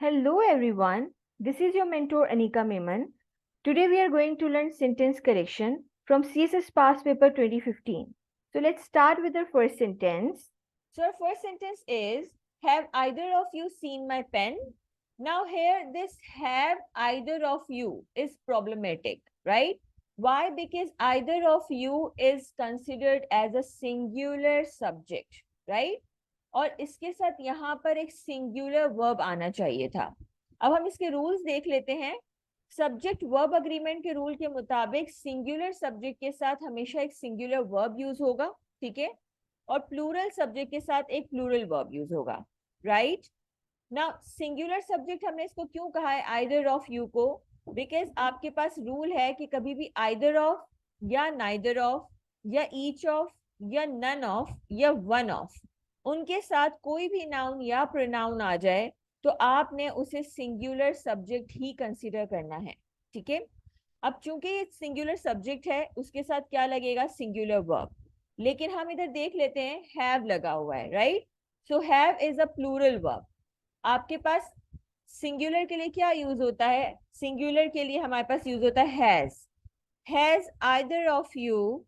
Hello everyone, this is your mentor Anika Meman. Today we are going to learn sentence correction from CSS Past Paper 2015. So let's start with our first sentence. So our first sentence is, have either of you seen my pen? Now here this have either of you is problematic, right? Why? Because either of you is considered as a singular subject, right? और इसके साथ यहाँ पर एक singular verb आना चाहिए था। अब हम इसके रूल्स देख लेते हैं। सब्जेक्ट वर्ब अग्रीमेंट के रूल के मुताबिक सिंगुलर सब्जेक्ट के साथ हमेशा एक सिंगुलर वर्ब यूज होगा, ठीक है, और प्लूरल सब्जेक्ट के साथ एक प्लूरल वर्ब यूज होगा, राइट। नाउ सिंगुलर सब्जेक्ट हमने इसको क्यों कहा है आइदर ऑफ यू को? बिकॉज आपके पास रूल है कि कभी भी आइदर ऑफ या नाइदर ऑफ या ईच ऑफ या नन ऑफ या वन ऑफ, उनके साथ कोई भी नाउन या प्रोनाउन आ जाए तो आपने उसे सिंगुलर सब्जेक्ट ही कंसीडर करना है, ठीक है। अब चूंकि ये सिंगुलर सब्जेक्ट है उसके साथ क्या लगेगा? Singular verb. लेकिन हम इधर देख लेते हैं हैव लगा हुआ है, right. So have is a plural verb. आपके पास सिंगुलर के लिए क्या यूज होता है? सिंगुलर के लिए हमारे पास यूज होता है has either of you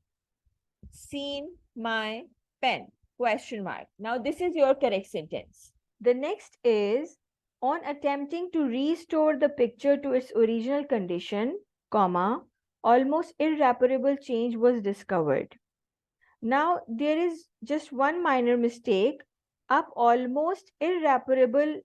seen my pen? Question mark. Now this is your correct sentence. The next is, on attempting to restore the picture to its original condition, comma, almost irreparable change was discovered. Now there is just one minor mistake. आप almost irreparable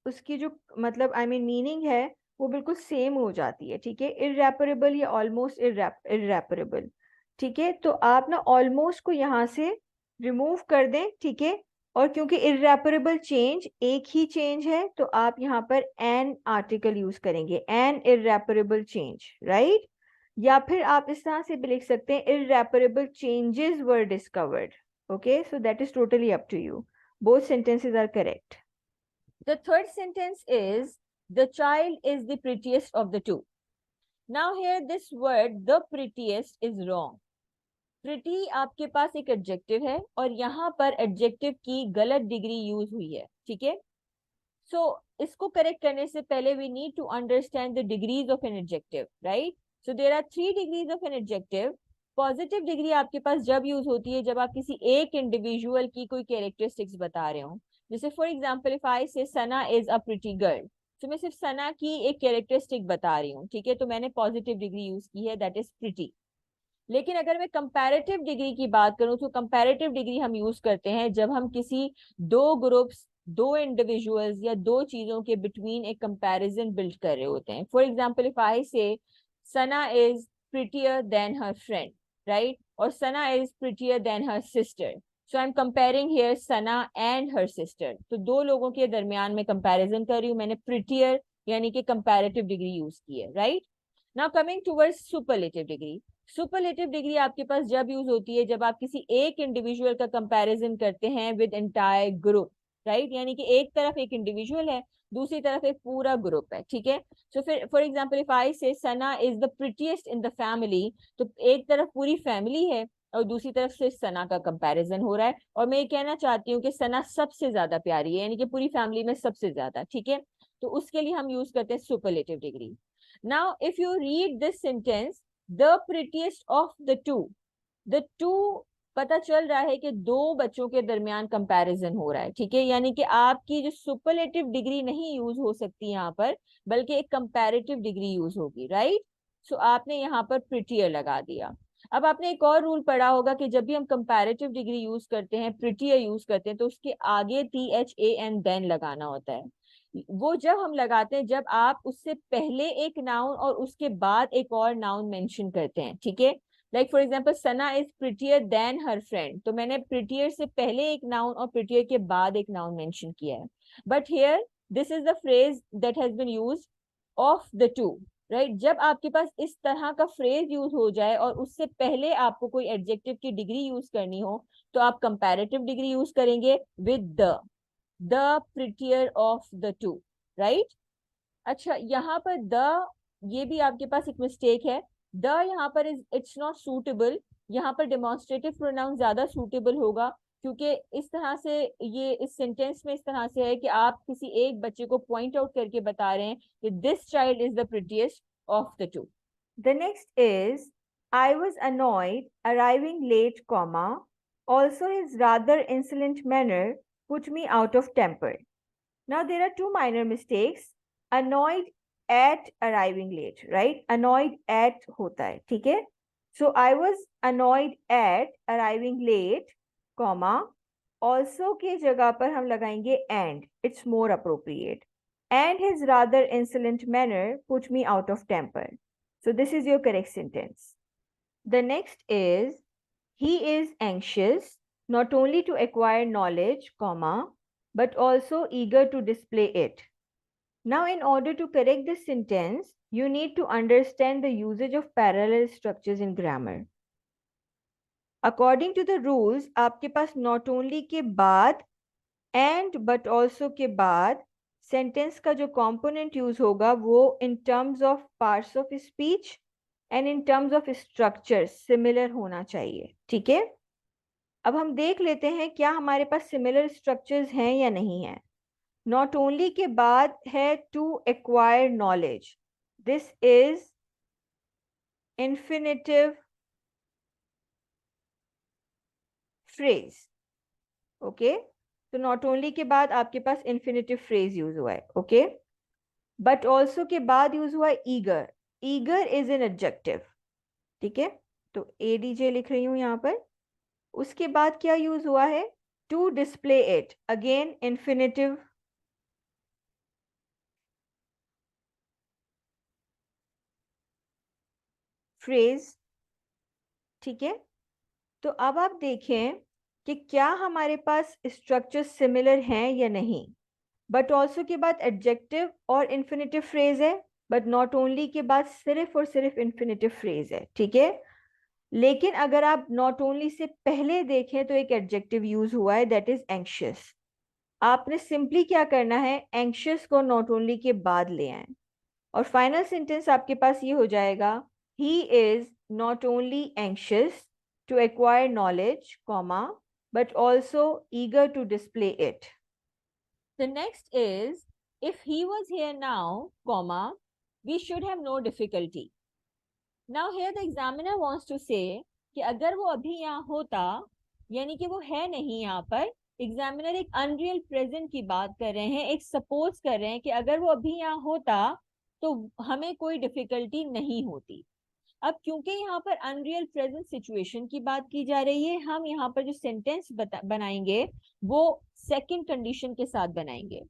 उसकी जो मतलब meaning है वो बिल्कुल same हो जाती है, ठीक है। irreparable या almost irreparable, ठीक है। तो आप ना almost को यहाँ से रिमूव कर दें, ठीक है। और क्योंकि irreparable चेंज एक ही चेंज है तो आप यहाँ पर an आर्टिकल यूज करेंगे, an irreparable चेंज, राइट। या फिर आप इस तरह से भी लिख सकते हैं irreparable changes were discovered. Okay, so that is totally up to you. Both sentences are correct. The third sentence is, the child is the prettiest of the two. Now here this word the prettiest is wrong. Pretty आपके पास एक adjective है और यहाँ पर adjective की गलत degree use हुई है, ठीक है। सो इसको करेक्ट करने से पहले we need to understand the degrees of an adjective, right. So there are 3 degrees of an adjective. Positive degree आपके पास जब यूज होती है जब आप किसी एक इंडिविजुअल की कोई कैरेक्टरिस्टिक्स बता रहे हो। जैसे for example if I say Sana is a pretty girl, तो मैं सिर्फ सना की एक कैरेक्टरिस्टिक बता रही हूँ, ठीक है, तो मैंने पॉजिटिव डिग्री यूज की है, दैट इज प्रिटी। लेकिन अगर मैं कंपैरेटिव डिग्री की बात करूं तो कंपैरेटिव डिग्री हम यूज करते हैं जब हम किसी दो ग्रुप्स, दो इंडिविजुअल्स या दो चीजों के बिटवीन एक कंपैरिजन बिल्ड कर रहे होते हैं। For example if I say Sana is prettier than her friend, right, और Sana is prettier than her sister, so I am comparing here Sana and her sister. तो दो लोगों के दरमियान में कंपैरिजन कर रही हूँ, मैंने प्रिटियर यानी कि कंपैरेटिव डिग्री यूज की है, right. Now coming towards superlative degree. Superlative degree आपके पास जब यूज होती है जब आप किसी एक इंडिविजुअल का कंपैरिजन करते हैं विद एंटायर ग्रुप, राइट, यानी कि एक तरफ एक इंडिविजुअल है दूसरी तरफ एक पूरा ग्रुप है, ठीक है। सो फिर for example if I say Sana is the prettiest in the family, तो एक तरफ पूरी फैमिली है और दूसरी तरफ से सना का कंपैरिजन हो रहा है और मैं ये कहना चाहती हूँ कि सना सबसे ज्यादा प्यारी है यानी कि पूरी फैमिली में सबसे ज्यादा, ठीक है। तो उसके लिए हम यूज करते हैं superlative degree. Now if you read this sentence the prettiest of the to, पता चल रहा है कि दो बच्चों के दरमियान कंपैरिजन हो रहा है, ठीक है, यानी कि आपकी जो सुपरलेटिव डिग्री नहीं यूज हो सकती यहाँ पर बल्कि एक कंपैरेटिव डिग्री यूज होगी, राइट। सो आपने यहाँ पर प्रिटियर लगा दिया। अब आपने एक और रूल पढ़ा होगा कि जब भी हम कंपैरेटिव डिग्री यूज करते हैं, प्रिटियर यूज करते हैं, तो उसके आगे THAN देन लगाना होता है। वो जब हम लगाते हैं जब आप उससे पहले एक नाउन और उसके बाद एक और नाउन मेंशन करते हैं, ठीक है। Like for example Sana is prettier than her friend, तो मैंने प्रिटियर से पहले एक नाउन और प्रिटियर के बाद एक नाउन मेंशन किया है। But here this is the phrase that has been used of the to, right. जब आपके पास इस तरह का फ्रेज यूज हो जाए और उससे पहले आपको कोई एडजेक्टिव की डिग्री यूज करनी हो तो आप कंपैरेटिव डिग्री यूज करेंगे with the prettier of the to, right. अच्छा यहाँ पर ये भी आपके पास एक मिस्टेक है। यहाँ पर इज इट्स नॉट सूटेबल, यहाँ पर डेमोन्स्ट्रेटिव प्रोनाउन ज्यादा सूटेबल होगा क्योंकि इस तरह से ये इस सेंटेंस में इस तरह से है कि आप किसी एक बच्चे को पॉइंट आउट करके बता रहे हैं कि this child is the prettiest of the to. The next is, I was annoyed arriving late, comma. Also, his rather insolent manner put me out of temper. Now, there are two minor mistakes. Annoyed at arriving late, right? Annoyed at hota hai, theek hai? So, I was annoyed at arriving late, comma. Also के जगह पर हम लगाएंगे and. It's more appropriate. And his rather insolent manner put me out of temper. So this is your correct sentence. The next is, he is anxious not only to acquire knowledge, comma, but also eager to display it. Now, in order to correct this sentence, you need to understand the usage of parallel structures in grammar. According to the rules, आपके पास not only के बाद and but also के बाद sentence का जो component use होगा वो in terms of parts of speech and in terms of structure similar होना चाहिए. ठीक है, अब हम देख लेते हैं क्या हमारे पास similar structures हैं या नहीं है. Not only के बाद है to acquire knowledge. This is infinitive phrase. Okay, तो नॉट ओनली के बाद आपके पास इन्फिनेटिव फ्रेज यूज हुआ है. ओके, बट ऑल्सो के बाद यूज हुआ है eager. Eager is an adjective. ठीक है, तो एडीजे लिख रही हूं यहां पर. उसके बाद क्या यूज हुआ है? To display it. Again infinitive phrase. ठीक है, तो अब आप देखें कि क्या हमारे पास स्ट्रक्चर सिमिलर हैं या नहीं. बट ऑल्सो के बाद एडजेक्टिव और इन्फिनेटिव फ्रेज है, बट नॉट ओनली के बाद सिर्फ और सिर्फ इन्फिनेटिव फ्रेज है. ठीक है, लेकिन अगर आप नॉट ओनली से पहले देखें तो एक एडजेक्टिव यूज हुआ है, दैट इज एंक्शियस. आपने सिंपली क्या करना है, एंक्शियस को नॉट ओनली के बाद ले आए और फाइनल सेंटेंस आपके पास ये हो जाएगा, he is not only anxious to acquire knowledge, comma, but also eager to display it. The next is, if he was here now, comma, we should have no difficulty. Now here the examiner wants to say कि अगर वो अभी यहाँ होता, यानी कि वो है नहीं यहाँ पर. एग्जामिनर एक अनरियल प्रेजेंट की बात कर रहे हैं, एक सपोज कर रहे हैं कि अगर वो अभी यहाँ होता तो हमें कोई डिफिकल्टी नहीं होती. अब क्योंकि यहाँ पर अनरियल प्रेजेंट सिचुएशन की बात की जा रही है, हम यहाँ पर जो सेंटेंस बनाएंगे वो सेकंड कंडीशन के साथ बनाएंगे.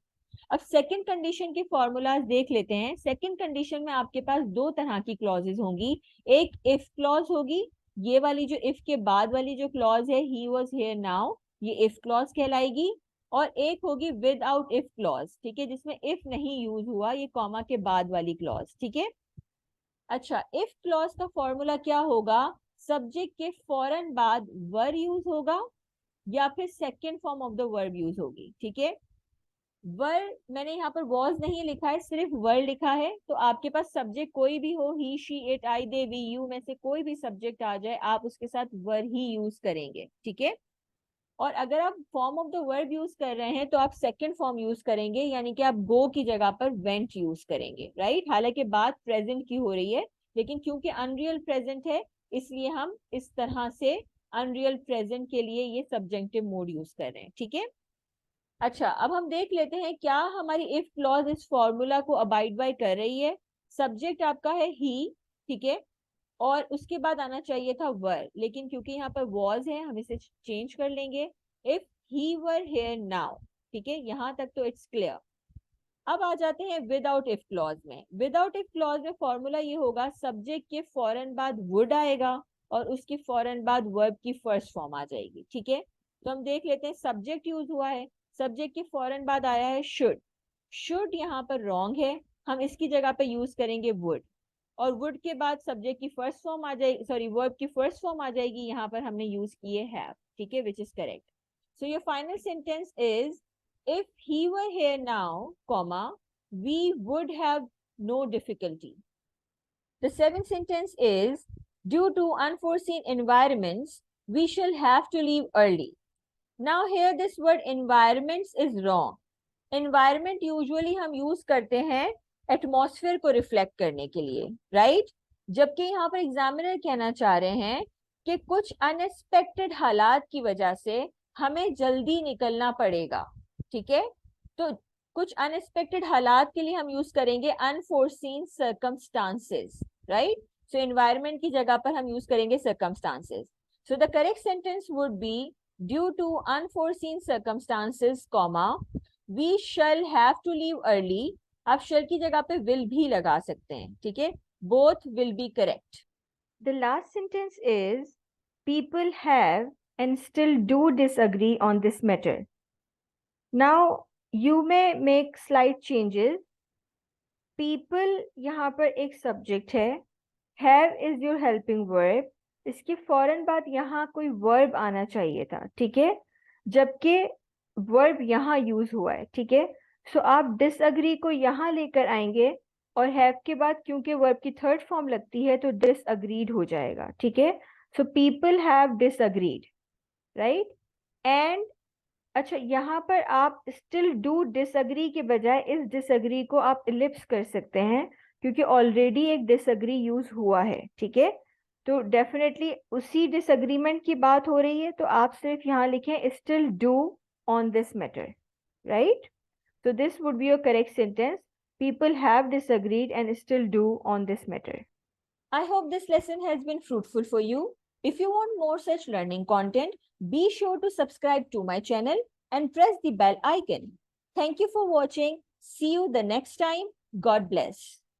अब सेकंड कंडीशन के फॉर्मूलाज देख लेते हैं. सेकंड कंडीशन में आपके पास दो तरह की क्लॉजेज होंगी. एक इफ क्लॉज होगी, ये वाली जो इफ के बाद वाली जो क्लॉज है, ही वॉज हियर नाउ, ये इफ क्लॉज कहलाएगी. और एक होगी विदाउट इफ क्लॉज. ठीक है, जिसमें इफ नहीं यूज हुआ, ये कॉमा के बाद वाली क्लॉज. ठीक है, अच्छा, इफ क्लॉज का फॉर्मूला क्या होगा? सब्जेक्ट के फौरन बाद वर यूज होगा या फिर second form of the verb use होगी. ठीक है, वर मैंने यहाँ पर वॉज नहीं लिखा है, सिर्फ वर लिखा है. तो आपके पास सब्जेक्ट कोई भी हो, he she it I they we you में से कोई भी सब्जेक्ट आ जाए, आप उसके साथ वर ही यूज करेंगे. ठीक है, और अगर आप form of the verb use कर रहे हैं तो आप सेकंड फॉर्म यूज करेंगे, यानी कि आप गो की जगह पर वेंट यूज करेंगे. राइट, हालांकि बात प्रेजेंट की हो रही है, लेकिन क्योंकि अनरियल प्रेजेंट है इसलिए हम इस तरह से अनरियल प्रेजेंट के लिए ये सब्जेक्टिव मोड यूज कर रहे हैं. ठीक है, अच्छा, अब हम देख लेते हैं क्या हमारी इफ क्लॉज इस फॉर्मूला को अबाइड बाय कर रही है. सब्जेक्ट आपका है ही. ठीक है, और उसके बाद आना चाहिए था वर, लेकिन क्योंकि यहाँ पर वॉज है हम इसे चेंज कर लेंगे. If he were here now. ठीक है, यहाँ तक तो इट्स क्लियर. अब आ जाते हैं विदाउट इफ क्लॉज में. विदाउट इफ क्लॉज में फॉर्मूला ये होगा, सब्जेक्ट के फौरन बाद वुड आएगा और उसके फौरन बाद वर्ब की फर्स्ट फॉर्म आ जाएगी. ठीक है, तो हम देख लेते हैं. सब्जेक्ट यूज हुआ है, सब्जेक्ट के फौरन बाद आया है शुड. शुड यहाँ पर रॉन्ग है, हम इसकी जगह पे यूज करेंगे वुड. और वुड के बाद सब्जेक्ट की फर्स्ट फॉर्म आ जाएगी, सॉरी वर्ब की फर्स्ट फॉर्म आ जाएगी. यहाँ पर हमने यूज किए हैव. ठीक है, which is correct. So your final sentence is, if he were here now, comma, we would have no difficulty. The seventh sentence is, due to unforeseen environments, we shall have to leave early. Now here this word environments is wrong. Environment usually हम use करते हैं atmosphere को reflect करने के लिए, right? जबकि यहाँ पर एग्जामिनर कहना चाह रहे हैं कि कुछ अनएक्सपेक्टेड हालात की वजह से हमें जल्दी निकलना पड़ेगा, ठीक है? तो कुछ अनएक्सपेक्टेड हालात के लिए हम यूज करेंगे unforeseen circumstances, right? So environment की जगह पर हम यूज करेंगे circumstances. So the correct sentence would be due to unforeseen circumstances, comma, we shall have to leave early. आप shall की जगह पे will भी लगा सकते हैं, ठीक है? Both will be correct. The last sentence is people have and still do disagree on this matter. Now you may make slight changes. People यहाँ पर एक subject है, have is your helping verb. इसके फौरन बाद यहाँ कोई verb आना चाहिए था, ठीक है? जबकि वर्ब यहाँ यूज हुआ है, ठीक है? सो आप डिसअग्री को यहाँ लेकर आएंगे और हैव के बाद क्योंकि वर्ब की थर्ड फॉर्म लगती है तो डिसअग्रीड हो जाएगा, ठीक है? So people have disagreed, right? And अच्छा, यहाँ पर आप स्टिल डू डिसअग्री के बजाय इस डिसअग्री को आप इलिप्स कर सकते हैं क्योंकि ऑलरेडी एक डिसअग्री यूज हुआ है, ठीक है? तो डेफिनेटली उसी डिसअग्रीमेंट की बात हो रही है, तो आप सिर्फ यहाँ लिखें still do on this matter, right? So this would be your correct sentence. People have disagreed and still do on this matter. I hope this lesson has been fruitful for you. If you want more such learning content, be sure to subscribe to my channel and press the bell icon. Thank you for watching. See you the next time. God bless.